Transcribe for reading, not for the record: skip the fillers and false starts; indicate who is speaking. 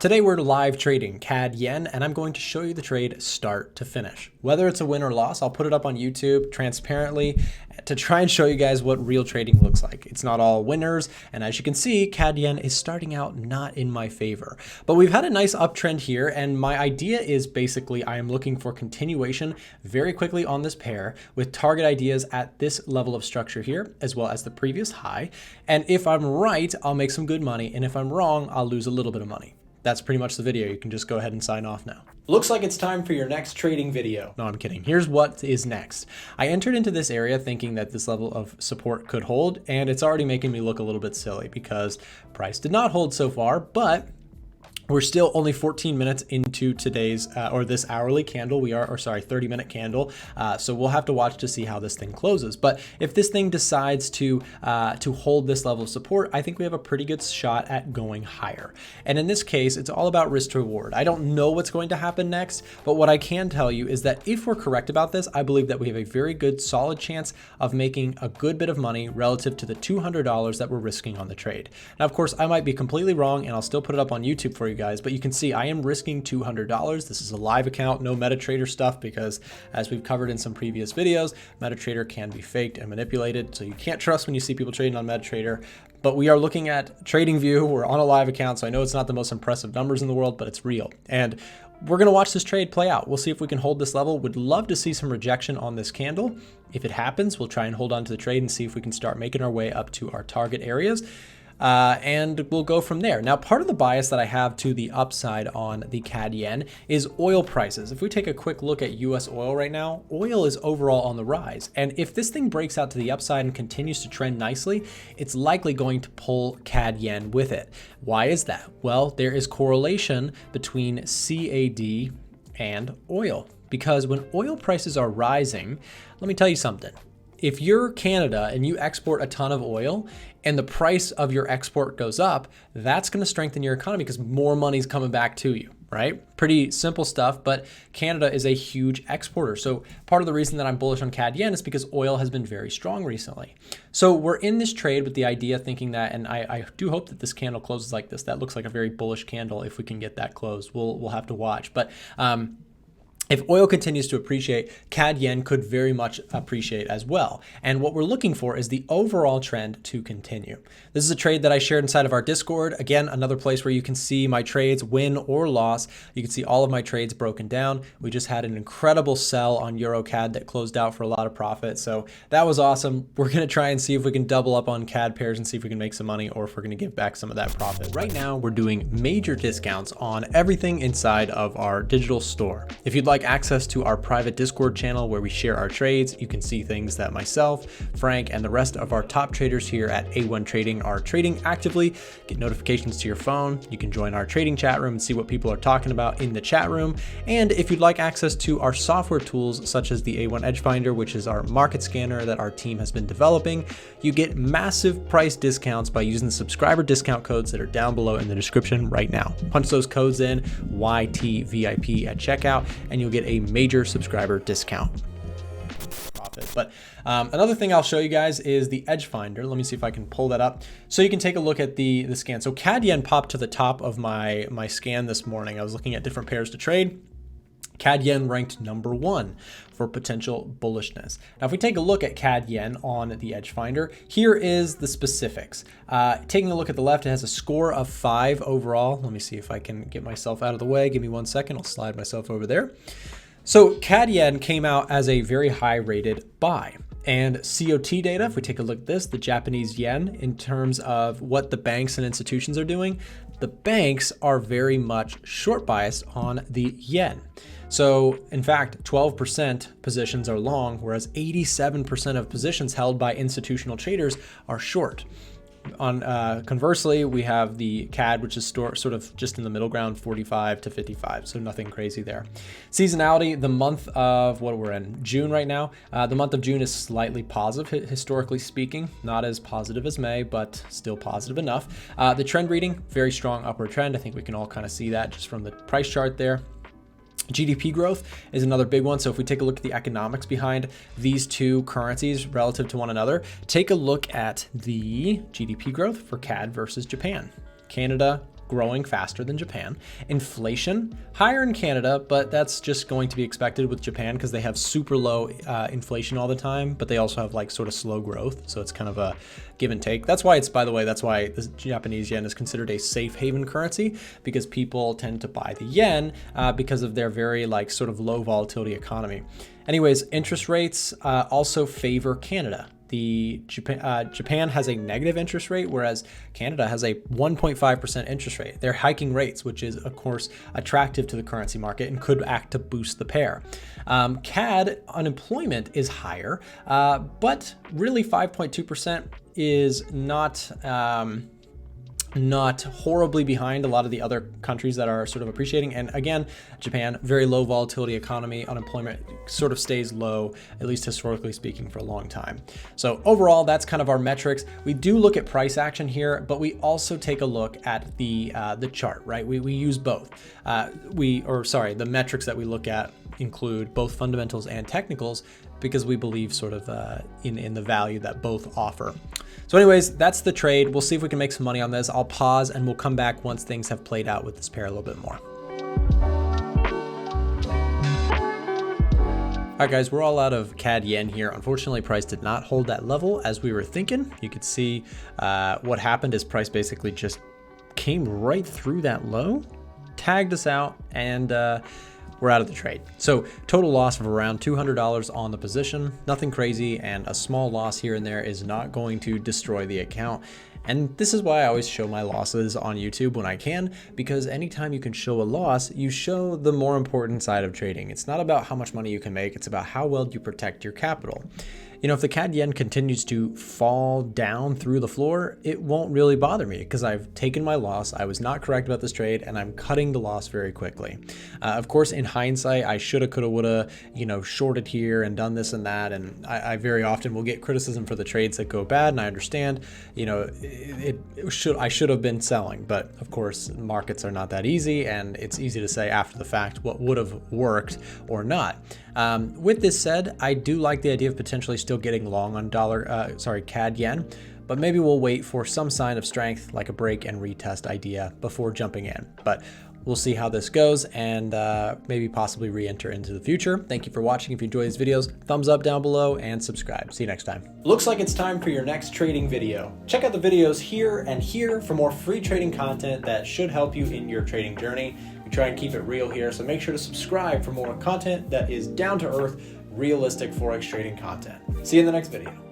Speaker 1: Today we're live trading CAD yen, and I'm going to show you the trade start to finish. Whether it's a win or loss, I'll put it up on YouTube transparently to try and show you guys what real trading looks like. It's not all winners, and as you can see, CAD yen is starting out not in my favor. But we've had a nice uptrend here, and my idea is basically I am looking for continuation very quickly on this pair with target ideas at this level of structure here, as well as the previous high. And if I'm right, I'll make some good money, and if I'm wrong, I'll lose a little bit of money. That's pretty much the video. You can just go ahead and sign off now. Looks like it's time for your next trading video. No, I'm kidding. Here's what is next. I entered into this area thinking that this level of support could hold, and it's already making me look a little bit silly because price did not hold so far, but we're still only 14 minutes into today's, or this hourly candle. 30-minute candle. So we'll have to watch to see how this thing closes. But if this thing decides to hold this level of support, I think we have a pretty good shot at going higher. And in this case, it's all about risk to reward. I don't know what's going to happen next, but what I can tell you is that if we're correct about this, I believe that we have a very good, solid chance of making a good bit of money relative to the $200 that we're risking on the trade. Now, of course, I might be completely wrong, and I'll still put it up on YouTube for you guys, but you can see I am risking $200. This is a live account, no MetaTrader stuff, because as we've covered in some previous videos, MetaTrader can be faked and manipulated, so you can't trust when you see people trading on MetaTrader. But we are looking at TradingView. We're on a live account, so I know it's not the most impressive numbers in the world, but it's real. And we're going to watch this trade play out. We'll see if we can hold this level. Would love to see some rejection on this candle. If it happens, we'll try and hold on to the trade and see if we can start making our way up to our target areas. And we'll go from there. Now, part of the bias that I have to the upside on the CAD yen is oil prices. If we take a quick look at US oil right now, oil is overall on the rise. And if this thing breaks out to the upside and continues to trend nicely, it's likely going to pull CAD yen with it. Why is that? Well, there is correlation between CAD and oil, because when oil prices are rising, let me tell you something. If you're Canada and you export a ton of oil and the price of your export goes up, that's going to strengthen your economy because more money's coming back to you, right? Pretty simple stuff, but Canada is a huge exporter. So part of the reason that I'm bullish on CAD yen is because oil has been very strong recently. So we're in this trade with the idea thinking that, and I do hope that this candle closes like this. That looks like a very bullish candle if we can get that closed. We'll have to watch. But if oil continues to appreciate, CAD yen could very much appreciate as well. And what we're looking for is the overall trend to continue. This is a trade that I shared inside of our Discord. Again, another place where you can see my trades, win or loss. You can see all of my trades broken down. We just had an incredible sell on EuroCAD that closed out for a lot of profit. So that was awesome. We're going to try and see if we can double up on CAD pairs and see if we can make some money, or if we're going to give back some of that profit. Right now, we're doing major discounts on everything inside of our digital store. If you'd like access to our private Discord channel where we share our trades, you can see things that myself, Frank, and the rest of our top traders here at A1 Trading are trading actively. Get notifications to your phone. You can join our trading chat room and see what people are talking about in the chat room. And if you'd like access to our software tools, such as the A1 Edge Finder, which is our market scanner that our team has been developing, you get massive price discounts by using the subscriber discount codes that are down below in the description right now. Punch those codes in, YTVIP at checkout, and you'll get a major subscriber discount. But another thing I'll show you guys is the Edge Finder. Let me see if I can pull that up so you can take a look at the scan. So CAD yen popped to the top of my scan this morning. I was looking at different pairs to trade. CAD yen ranked #1 for potential bullishness. Now, if we take a look at CAD yen on the Edge Finder, here is the specifics. Taking a look at the left, it has a score of 5 overall. Let me see if I can get myself out of the way. Give me 1 second. I'll slide myself over there. So CAD yen came out as a very high rated buy. And COT data, if we take a look at this, the Japanese yen, in terms of what the banks and institutions are doing, the banks are very much short biased on the yen. So in fact, 12% positions are long, whereas 87% of positions held by institutional traders are short. Conversely, we have the CAD, which is sort of just in the middle ground, 45 to 55, so nothing crazy there. Seasonality, the month of, what we're in, June right now, the month of June is slightly positive, historically speaking, not as positive as May, but still positive enough. The trend reading, very strong upward trend. I think we can all kind of see that just from the price chart there. GDP growth is another big one. So if we take a look at the economics behind these two currencies relative to one another, take a look at the GDP growth for CAD versus Japan. Canada growing faster than Japan. Inflation, higher in Canada, but that's just going to be expected with Japan because they have super low inflation all the time, but they also have like sort of slow growth. So it's kind of a give and take. That's why by the way, that's why the Japanese yen is considered a safe haven currency, because people tend to buy the yen because of their very like sort of low volatility economy. Anyways, interest rates also favor Canada. Japan has a negative interest rate, whereas Canada has a 1.5% interest rate. They're hiking rates, which is of course attractive to the currency market and could act to boost the pair. CAD unemployment is higher, but really 5.2% is not horribly behind a lot of the other countries that are sort of appreciating. And again, Japan, very low volatility economy, unemployment sort of stays low, at least historically speaking, for a long time. So overall, that's kind of our metrics. We do look at price action here, but we also take a look at the chart, right? We use both. The metrics that we look at include both fundamentals and technicals, because we believe sort of in the value that both offer. So anyways, that's the trade. We'll see if we can make some money on this. I'll pause and we'll come back once things have played out with this pair a little bit more. All right, guys, we're all out of CAD yen here. Unfortunately, price did not hold that level as we were thinking. You could see what happened is price basically just came right through that low, tagged us out, and we're out of the trade. So total loss of around $200 on the position, nothing crazy, and a small loss here and there is not going to destroy the account. And this is why I always show my losses on YouTube when I can, because anytime you can show a loss, you show the more important side of trading. It's not about how much money you can make, it's about how well you protect your capital. You know, if the CAD yen continues to fall down through the floor, it won't really bother me because I've taken my loss. I was not correct about this trade and I'm cutting the loss very quickly. Of course, in hindsight, I shoulda, coulda, woulda, shorted here and done this and that. And I very often will get criticism for the trades that go bad. And I understand, I should have been selling, but of course, markets are not that easy. And it's easy to say after the fact what would have worked or not. With this said, I do like the idea of potentially still getting long on CAD yen, but maybe we'll wait for some sign of strength like a break and retest idea before jumping in. But we'll see how this goes and maybe possibly re-enter into the future. Thank you for watching. If you enjoy these videos, thumbs up down below and subscribe. See you next time. Looks like it's time for your next trading video. Check out the videos here and here for more free trading content that should help you in your trading journey. We try and keep it real here, so make sure to subscribe for more content that is down to earth, realistic Forex trading content. See you in the next video.